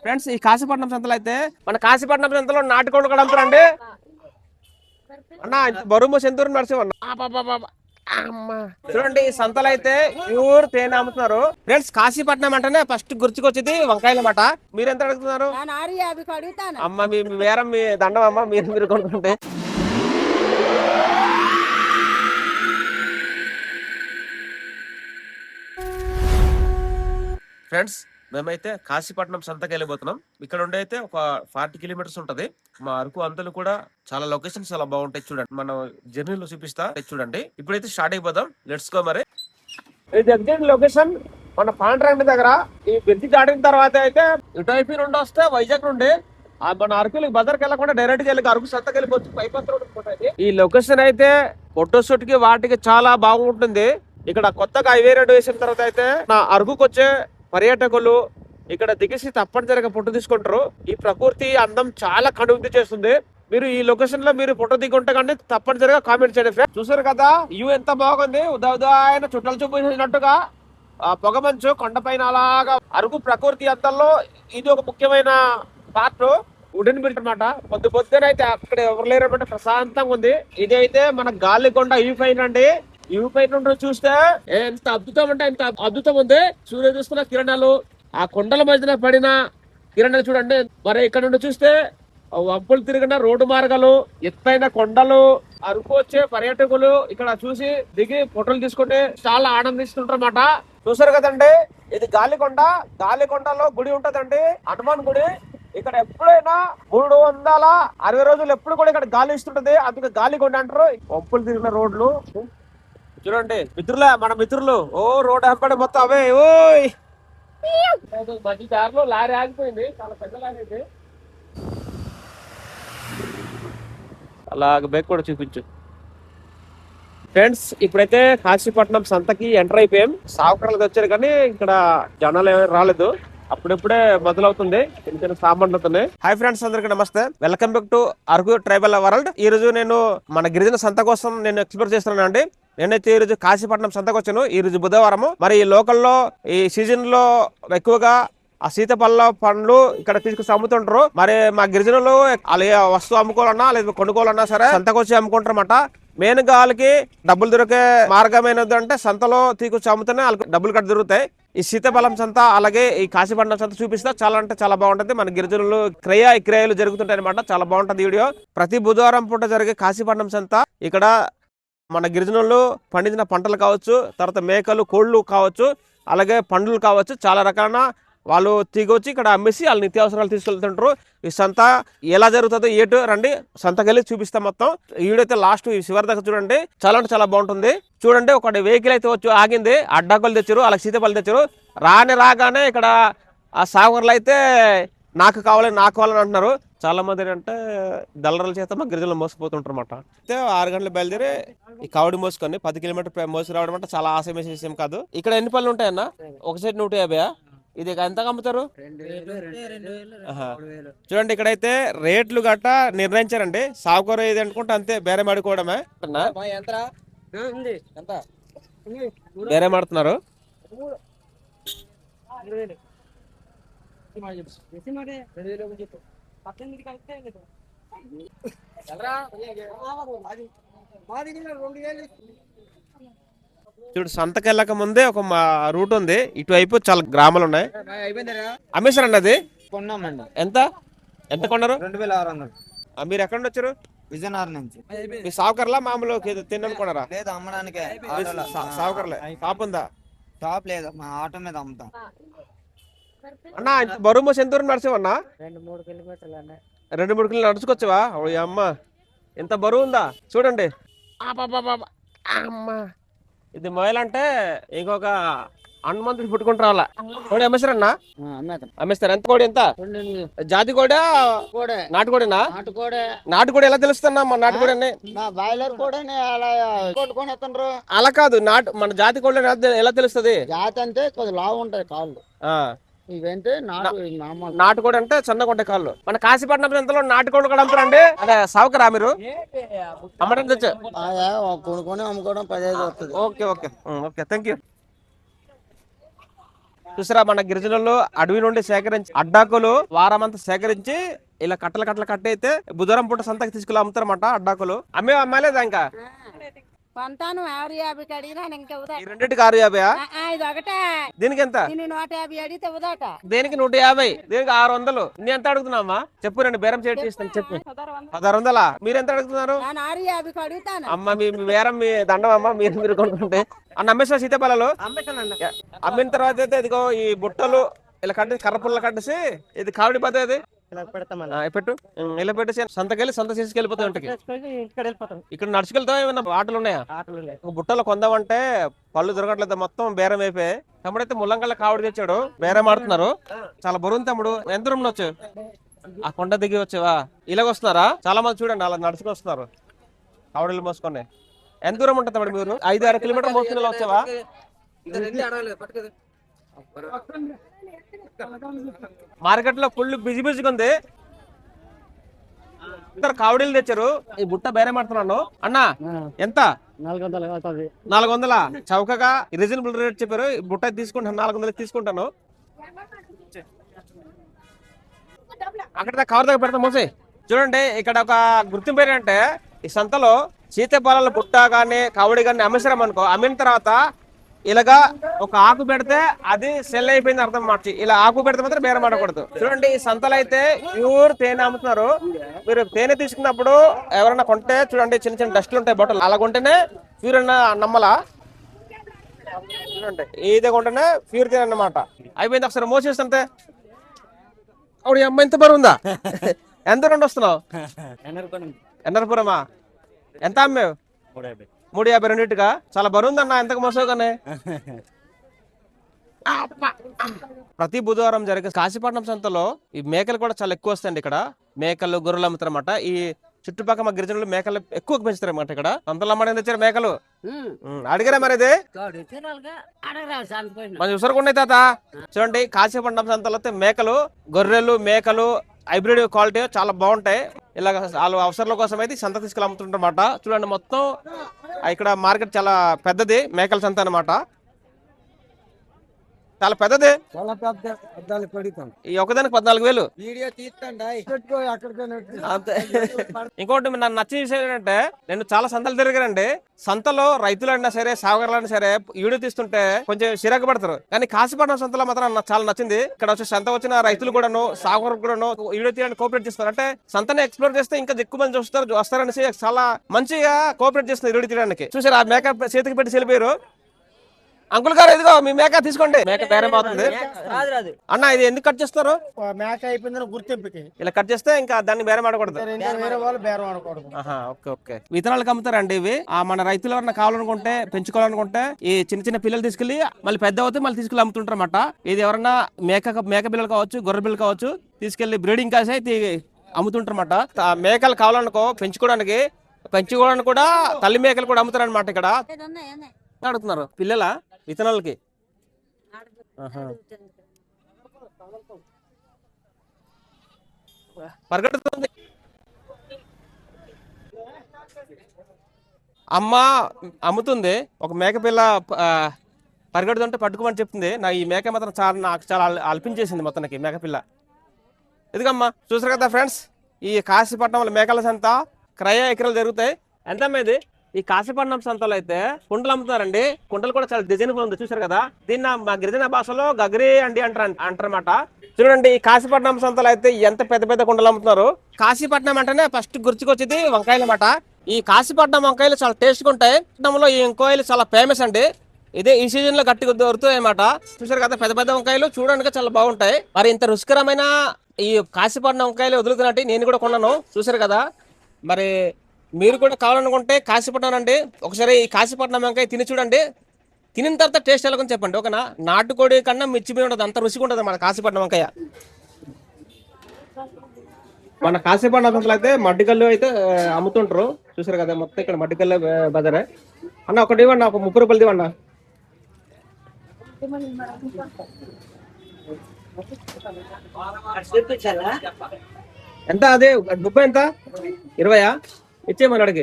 Friends ఈ కాశీపట్నం సంతలో అయితే మన కాశీపట్నం సంతలో నాటుకోళ్ళు కూడా అమ్ముతారండి అన్న. బరువు సెంతూరు నడిచేవన్న అమ్మా. చూడండి ఈ సంతలో అయితే ప్యూర్ తేనె అమ్ముతున్నారు ఫ్రెండ్స్. కాశీపట్నం అంటేనే ఫస్ట్ గుర్తుకొచ్చేది వంకాయల మాట. మీరు ఎంత అడుగుతున్నారు అమ్మ? మీ వేరం మీ దండం అమ్మ, మీరు కొనుక్కుంటే. ఫ్రెండ్స్ మేమైతే కాశీపట్నం సంతకి వెళ్ళిపోతున్నాం. ఇక్కడ ఉండే అయితే ఒక 40 కిలోమీటర్స్ ఉంటది. మా అరకు అంతలు కూడా చాలా లొకేషన్స్ చాలా బాగుంటాయి చూడండి. మనం జర్నీలో చూపిస్తా చూడండి. ఇప్పుడైతే స్టార్ట్ అయిపోదాం. Let's go. మరి ఇది ఎగ్జాక్ట్ లొకేషన్ మన పాండ్రంగ దగ్గర. ఈ బ్రిడ్జి దాటిన తర్వాత అయితే ఇటువైపు నుండి వస్తే వైజాగ్ నుండి మన అరకులకి బజార్కి వెళ్ళకుండా డైరెక్ట్ గా వెళ్ళి అరకు సంతకి వెళ్ళిపోవచ్చు. Bypass road. ఈ లొకేషన్ అయితే ఫోటోషూట్ కి వాటికి చాలా బాగుంటుంది. ఇక్కడ కొత్తగా హైవే రోడ్ వేసిన తర్వాత అయితే నా అరకుకి వచ్చే పర్యాటకులు ఇక్కడ దిగేసి తప్పనిసరిగా ఫోటో తీసుకుంటారు. ఈ ప్రకృతి అందం చాలా కనువిందు చేస్తుంది. మీరు ఈ లొకేషన్ లో మీరు ఫోటో దిగుంటే కానీ తప్పనిసరిగా కామెంట్ చేయండి ఫ్రెండ్స్. చూసారు కదా వ్యూ ఎంత బాగుంది. ఉదయం చుట్టలు చూపించినట్టుగా పొగ మంచు కొండపైన అలాగా అరకు ప్రకృతి అంతంలో ఇది ఒక ముఖ్యమైన పార్ట్. వుడెన్ బ్రిడ్జ్ అనమాట. పొద్దునైతే అక్కడ ఎవరు లేరు, ప్రశాంతంగా ఉంది. ఇది అయితే మన గాలికొండ వ్యూ పైన అండి. వ్యూ పైన నుండి చూస్తే ఎంత అద్భుతం అంటే ఎంత అద్భుతం ఉంది. సూర్యుడు చూస్తున్న కిరణాలు, ఆ కొండల మధ్యన పడిన కిరణాలు చూడండి. మరి ఇక్కడ నుండి చూస్తే వంపులు తిరిగిన రోడ్డు మార్గాలు, ఎత్తైన కొండలు, అరకు వచ్చే పర్యాటకులు ఇక్కడ చూసి దిగి ఫోటోలు తీసుకుంటే చాలా ఆనందిస్తుంటారన్నమాట. చూసారు కదండి ఇది గాలికొండ. గాలికొండలో గుడి ఉంటదండి, హనుమాన్ గుడి. ఇక్కడ ఎప్పుడైనా 360 రోజులు ఎప్పుడు కూడా ఇక్కడ గాలి ఇస్తుంటది. అందుకే గాలికొండ అంటారు. వంపులు తిరిగిన రోడ్లు చూడండి. మన మిత్రులు రోడ్ వెంబడి మొత్తం అవే. ఓయ్ మధ్య దారిలో లారీ ఆగిపోయింది, చాలా పెద్ద లారీ ఇది. అలాగ బైక్ కూడా చూపించు ఫ్రెండ్స్. ఇప్పుడైతే కాశీపట్నం సంతకి ఎంటర్ అయిపోయాం. సావుకర్లకు వచ్చారు కానీ ఇక్కడ జనాలు ఏమైనా రాలేదు. అప్పుడప్పుడే మొదలవుతుంది, చిన్న చిన్న సామాన్లు అవుతున్నాయి. హాయ్ ఫ్రెండ్స్, అందరికీ నమస్తే. Welcome back to Araku tribal world. ఈ రోజు నేను మన గిరిజన సంత కోసం నేను ఎక్స్ప్లోర్ చేస్తున్నాను అండి. నేనైతే ఈ రోజు కాశీపట్నం సంతకు వచ్చాను. ఈ రోజు బుధవారం. మరి ఈ లోకల్లో ఈ సీజన్ లో ఎక్కువగా ఆ సీతపల్ల పండ్లు ఇక్కడ తీసుకొచ్చి అమ్ముతుంటారు. మరి మా గిరిజనులు వాళ్ళ వస్తువు అమ్ముకోవాలన్నా లేదా కొనుక్కోవాలన్నా సరే సంతకు వచ్చి అమ్ముకుంటారన్నమాట. మెయిన్ గా వాళ్ళకి డబ్బులు దొరికే మార్గం ఏంటంటే సంతలో తీసుకొచ్చి అమ్ముతూనే వాళ్ళకి డబ్బులు కట్ట దొరుకుతాయి. ఈ సీతాఫలం సంత అలాగే ఈ కాశీపట్నం సంత చూపిస్తా. చాలా అంటే చాలా బాగుంటది. మన గిరిజనులు క్రయాలు జరుగుతుంటాయి అనమాట. చాలా బాగుంటది వీడియో. ప్రతి బుధవారం పూట జరిగే కాశీపట్నం సంత ఇక్కడ మన గిరిజనులు పండించిన పంటలు కావచ్చు, తర్వాత మేకలు, కోళ్ళు కావచ్చు, అలాగే పండ్లు కావచ్చు, చాలా రకాల వాళ్ళు తీగొచ్చి ఇక్కడ అమ్మేసి వాళ్ళ నిత్యావసరాలు తీసుకెళ్తుంటారు. ఈ సంత ఎలా జరుగుతుందో ఏటు రండి, సంతకెళ్ళి చూపిస్తాం మొత్తం. ఈ వీడియో అయితే లాస్ట్ చివరి దగ్గర చూడండి. చాలా అంటే చాలా బాగుంటుంది. చూడండి ఒకటి వెహికల్ అయితే వచ్చి ఆగింది. అడ్డాకులు తెచ్చారు, అలాగే సీతాఫలం తెచ్చారు. రాగానే ఇక్కడ ఆ సాగర్లు అయితే నాకు కావాలని అంటున్నారు. చాలా మంది అంటే దళారుల చేత మా గిరిజనులు మోసపోతుంటారు అన్నమాట. అయితే 6 గంటలు బయలుదేరి ఈ కావడి మోసుకొని 10 కిలోమీటర్ మోసి రావడం అంటే చాలా ఆశయం విషయం కాదు. ఇక్కడ ఎన్ని పళ్ళు ఉంటాయన్న? ఒక సెట్ 150. ఇది ఎంత అమ్ముతారు? చూడండి ఇక్కడైతే రేట్లు గట్ట నిర్ణయించారండి. సాగుకూర ఇది అనుకుంటే అంతే, బేరే మాడుకోవడమే. బేరే మాడుతున్నారు. చూడు సంతకి వెళ్ళక ముందే ఒక రూట్ ఉంది. ఇటువైపు చాలా గ్రామాలు ఉన్నాయి. అమ్మేశారండి అది? ఎంత ఎంత కొన్నారు? 2600. మీరు ఎక్కడ నుండి వచ్చారు? విజయనగరం నుంచి. మీ సావుకర్లా మామూలు తిన్నాను కొనరా? లేదు, అమ్మడానికే. సావుకర్లే. షాప్ ఉందా? షాప్ లేదు, మా ఆటో మీద అమ్ముతాం. అన్నా బరువు మోసి ఎంత దూరం నడిచేవన్నా? 2-3 కిలోమీటర్లు అన్న. 2-3 కిలోమీటర్లు నడుచుకొచ్చావా? అమ్మ ఎంత బరువు ఉందా చూడండి. అమ్మా ఇది మొయలంటే ఇంకొక హనుమంతుడు పుట్టుకుంటూ రావాలా. కోడి అమ్మేశారన్నా? అమ్మేస్తారు. ఎంత కోడి? ఎంత జాతి కోడా నాటుకోడేనా? నాటుకోడి ఎలా తెలుస్తున్నా మన నాటుకోడి అని? బాయిలర్ కూడా అలా కాదు, మన జాతి కోడి ఎలా తెలుస్తుంది? జాతి అంటే కొద్దిగా లావు ఉంటాయి కాళ్ళు. ఇవంటే నాటుకోడి అంటే సన్నగా ఉంటాయి కాళ్ళు. మన కాశీపట్నం ఎంతలో నాటుకోడి కూడా అమ్ముతారండి. అదే సావుకరా మీరు అమ్మడం తెచ్చా? కొనుక్కొని అమ్ముకోవడం 15 వస్తుంది. Okay okay okay thank you. చూసారా మన గిరిజనులు అడవి నుండి సేకరించి అడ్డాకులు వారమంతా సేకరించి ఇలా కట్టలు కట్టలు కట్టయితే బుధవారం పూట సంతకి తీసుకెళ్ళి అమ్ముతారన్నమాట అడ్డాకులు. అమ్మలేదా ఇంకా కొంటాను 650కి అడిగినా ఇంకా ఈ రెండింటికి 650. ఇది ఒకటే దీనికి ఎంత? 150 అడిగితే ఇవ్వదట. దేనికి 150, దీనికి 600. నేను ఎంత అడుగుతున్నావా చెప్పు, రండి బేరం చేసి ఇస్తాను చెప్పు. 1600. మీరు ఎంత అడుగుతున్నారు? 650కి అడుగుతాను. అమ్మ మీ బేరం మీ దండం అమ్మ, మీరు కొనుక్కుంటే అన్న అమ్మేసా సీతాఫలాలు అమ్మిన తర్వాత అయితే ఇదిగో ఈ బుట్టలు ఇలా కట్టేసి కర్ర పుల్ల కట్టేసి ఇది కావిడి పద్ధతి పెట్టు ఇలా పెట్టేసి సంతకెళ్ళి సంత తీసుకెళ్ళిపోతాయి ఇంటికి. ఇక్కడ నడుచుకెళ్తావు ఏమైనా ఆటలు ఉన్నాయా? బుట్టలు కొందామంటే పళ్ళు దొరకట్లేదు, మొత్తం బేరం అయిపోయి. తమ్ముడైతే ముల్లంగళ్ళ కావిడి తెచ్చాడు, బేరం ఆడుతున్నారు. చాలా బరువు తమ్ముడు. ఎంత దూరం వచ్చు? ఆ కొండ దిగి వచ్చావా? ఇలాగ వస్తున్నారా? చాలా మంది చూడండి అలా నడుచుకు వస్తున్నారు కావిడలు మోసుకొని. ఎంత దూరం ఉంటుంది తమ్ముడు? మీరు 5-6 కిలోమీటర్ మోసుకుని వచ్చావా? మార్కెట్ లో ఫుల్ బిజీ బిజీగా ఉంది. కావిడీలు తెచ్చారు. ఈ బుట్ట బేరే మాడుతున్నాను అన్న. ఎంత? 400. చౌకగా రీజనబుల్ రేట్ చెప్పారు. ఈ బుట్ట తీసుకుంటాను, 400 తీసుకుంటాను. అక్కడ కవర్ దగ్గర పెడతాం మోసే. చూడండి ఇక్కడ ఒక గుర్తింపు ఏంటంటే ఈ సంతలో సీతాఫలాల బుట్ట కానీ కావిడి కానీ అమ్మేసారం అనుకో, అమ్మిన తర్వాత ఇలాగా ఒక ఆకు పెడితే అది సెల్ అయిపోయింది అర్థం మార్చి. ఇలా ఆకు పెడితే మాత్రం బేరం ఆడకూడదు. చూడండి ఈ సంతలు అయితే ప్యూర్ తేనె అమ్ముతున్నారు. మీరు తేనె తీసుకున్నప్పుడు ఎవరైనా కొంటే చూడండి చిన్న చిన్న డస్ట్లు ఉంటాయి బొట్టలు, అలా కొంటేనే ప్యూర్ అన్న నమ్మలా. చూడండి ఇదే కొంటేనే ప్యూర్ తేనె అన్నమాట. అయిపోయింది ఒకసారి మోసేస్తుంటే అప్పుడు అమ్మ ఇంత బరువు ఉందా? ఎంత రెండు వస్తున్నావు? ఎన్నరపురమా? ఎంత అమ్మావు? 350 రెండింటిగా. చాలా బరువుందన్న, ఎంతకు మోసావు కానీ. ప్రతి బుధవారం జరిగే కాశీపట్నం సంతలో ఈ మేకలు కూడా చాలా ఎక్కువ వస్తాయండి. ఇక్కడ మేకలు గొర్రెలు అమ్ముతారన్నమాట. ఈ చుట్టుపక్కల మా గిరిజనులు మేకలు ఎక్కువ పెంచుతారు అన్నమాట. ఇక్కడ సంతలో అమ్మడం తెచ్చారు మేకలు. అడిగారా మరి ఇది మన చూసరకుండా తాత? చూడండి కాశీపట్నం సంతలో అయితే మేకలు, గొర్రెలు, మేకలు హైబ్రిడ్ క్వాలిటీ చాలా బాగుంటాయి. ఇలాగ వాళ్ళు అవసరాల కోసం అయితే సంత తీసుకెళ్ళి అమ్ముతుంటారన్నమాట. చూడండి మొత్తం ఇక్కడ మార్కెట్ చాలా పెద్దది, మేకల సంత అన్నమాట. చాలా పెద్దది. ఈ ఒకదానికి 14,000. ఇంకోటి నాకు నచ్చిన విషయం ఏంటంటే నేను చాలా సంతలు తిరిగానండి. సంతలో రైతులైనా సరే సాగుగారులైనా సరే వీడియో తీస్తుంటే కొంచెం చిరాకు పడతారు. కానీ కాశీపట్నం సంతలో మాత్రం నాకు చాలా నచ్చింది. ఇక్కడ వచ్చి సంత వచ్చిన రైతులు కూడాను సాగుగారు కూడాను వీడియో తీయడానికి కోఆపరేట్ చేస్తారు. అంటే సంతని ఎక్స్ప్లోర్ చేస్తే ఇంకా ఎక్కువ మంది వస్తారనేసి చాలా మంచిగా కోఆపరేట్ చేస్తున్నారు వీడియో తీయడానికి. చూసారు ఆ మేకప్ చేతికి పెట్టి వెళ్ళిపోయారు. అంకుల్ గారు ఇదిగో మీ మేక తీసుకోండి. మేక బేరం అవుతుంది అన్న. ఇది ఎందుకు కట్ చేస్తారు? మేక అయిపోయిందని గుర్తింపుకి ఇలా కట్ చేస్తే ఇంకా దాన్ని బేరం ఆడకూడదు. ఓకే. విత్తనాలకు అమ్ముతారండి ఇవి. మన రైతులు ఎవరన్నా కావాలనుకుంటే పెంచుకోవాలనుకుంటే ఈ చిన్న చిన్న పిల్లలు తీసుకెళ్లి మళ్ళీ పెద్ద అవుతే మళ్ళీ తీసుకెళ్ళి అమ్ముతుంటారు అన్నమాట. ఇది ఎవరన్నా మేక పిల్లలు కావచ్చు, గొర్రె పిల్లలు కావచ్చు, తీసుకెళ్లి బ్రీడింగ్ కాసి అయితే అమ్ముతుంటారు అన్నమాట. మేకలు కావాలనుకో పెంచుకోవడానికి కూడా తల్లి మేకలు కూడా అమ్ముతారు అనమాట. ఇక్కడ అడుగుతున్నారు పిల్లల విత్తనాలకి. పరిగెడుతుంది అమ్మ, అమ్ముతుంది. ఒక మేక పిల్ల పరిగెడుతుంటే పట్టుకోమని చెప్తుంది. ఈ మేక మాత్రం నాకు చాలా అల్పించేసింది మొత్తానికి మేకపిల్ల. ఎందుకమ్మా చూసారు కదా ఫ్రెండ్స్, ఈ కాశీపట్నం మేకల సంత క్రయ విక్రయాలు జరుగుతాయి. ఎంత అమ్మేది? ఈ కాశీపట్నం సంతలో అయితే కుండలు అమ్ముతున్నారండి. కుండలు కూడా చాలా డిజైన్ ఉంది, చూసారు కదా. దీన్ని మా గిరిజన భాషలో గగరి అండి అంటారన్నమాట. చూడండి ఈ కాశీపట్నం సంతలో అయితే ఎంత పెద్ద పెద్ద కుండలు అమ్ముతున్నారు. కాశీపట్నం అంటేనే ఫస్ట్ గుర్తుకొచ్చేది వంకాయలు అన్నమాట. ఈ కాశీపట్నం వంకాయలు చాలా టేస్ట్గా ఉంటాయి. ఈ వంకాయలు చాలా ఫేమస్ అండి. ఇదే ఈ సీజన్ లో గట్టిగా దొరుకుతాయి అన్నమాట. చూసారు కదా పెద్ద పెద్ద వంకాయలు చూడడానికి చాలా బాగుంటాయి. మరి ఇంత రుచికరమైన ఈ కాశీపట్నం వంకాయలు వదులుతున్నట్టు నేను కూడా కొన్నాను. చూసారు కదా. మరి మీరు కూడా కావాలనుకుంటే కాశీపట్నం అండి ఒకసారి ఈ కాశీపట్నం వంకాయ తిని చూడండి. తినిన తర్వాత టేస్ట్ ఎలాగని చెప్పండి. ఓకేనా? నాటుకోడి కన్నా మిర్చిపోయి ఉండదు, అంత రుచిగా ఉంటుంది మన కాశీపట్నం వంకాయ. మన కాశీపట్నం వంకాయలు అయితే మడ్డికల్లు అయితే అమ్ముతుంటారు. చూసారు కదా మొత్తం ఇక్కడ మడ్డికల్లు బజారే. అన్న ఒకటి ఇవ్వండి, ఒక 30 రూపాయలు ఇవ్వండి. ఎంత అదే గుబ్బ ఎంత? 20 ఇచ్చేయమని అడిగి.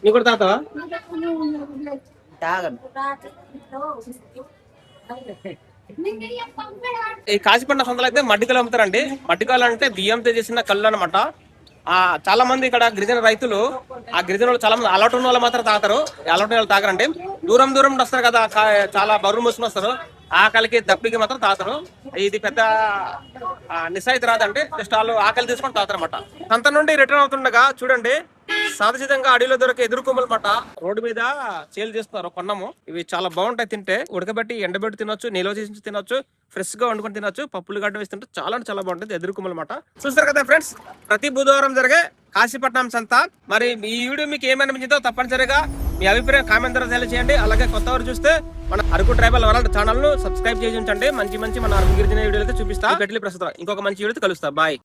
నీ కూడా తాతవా? తాగను. ఈ కాశీపట్నం సంతలో అయితే మడ్డికలు అమ్ముతారండి. మడ్డికలు అంటే బియ్యంతో చేసిన కళ్ళు అనమాట. చాలా మంది ఇక్కడ గిరిజన రైతులు, ఆ గిరిజనులు చాలా మంది అలవాటు ఉన్న వాళ్ళు మాత్రం తాగుతారు, అలవాటు వాళ్ళు తాగరండి. దూరం దూరం నుండి వస్తారు కదా, చాలా బరువు మోసుకుని వస్తారు, ఆకలికి దప్పికి మాత్రం తాగుతారు. ఇది పెద్ద నిస్సాయితీ రాదండి, జస్ట్ వాళ్ళు ఆకలి తీసుకొని తాగుతారు అనమాట. సంత నుండి రిటర్న్ అవుతుండగా చూడండి, సహజంగా అడవిలో దొరికే ఎదురు కొమ్మలు మాట రోడ్డు మీద సేల్ చేస్తున్నారు, కొన్నాము. ఇవి చాలా బాగుంటాయి, తింటే ఉడకబెట్టి ఎండబెట్టి తినొచ్చు, నిల్వ చేసి తినొచ్చు, ఫ్రెష్ గా వండుకొని తినొచ్చు, పప్పులు గడ్డ వేసి తింటే చాలా అంటే చాలా బాగుంటుంది ఎదురు కొమ్మలు మాట. చూస్తారు కదా ఫ్రెండ్స్, ప్రతి బుధవారం జరిగే కాశీపట్నం సంత. మరి ఈ వీడియో మీకు ఏమనిపించిందో తప్పనిసరిగా మీ అభిప్రాయం కామెంట్ ద్వారా తెలియజేయండి. అలాగే కొత్త వారు చూస్తే మన అరకు ట్రైబల్ వరల్డ్ ఛానల్ ను సబ్స్క్రైబ్ చేసి ఉంచండి. మంచి మంచి మన అరకు గిరిజన వీడియోలు అయితే చూపిస్తా. ప్రస్తుతం ఇంకొక మంచి వీడియోతో కలుస్తా. బాయ్.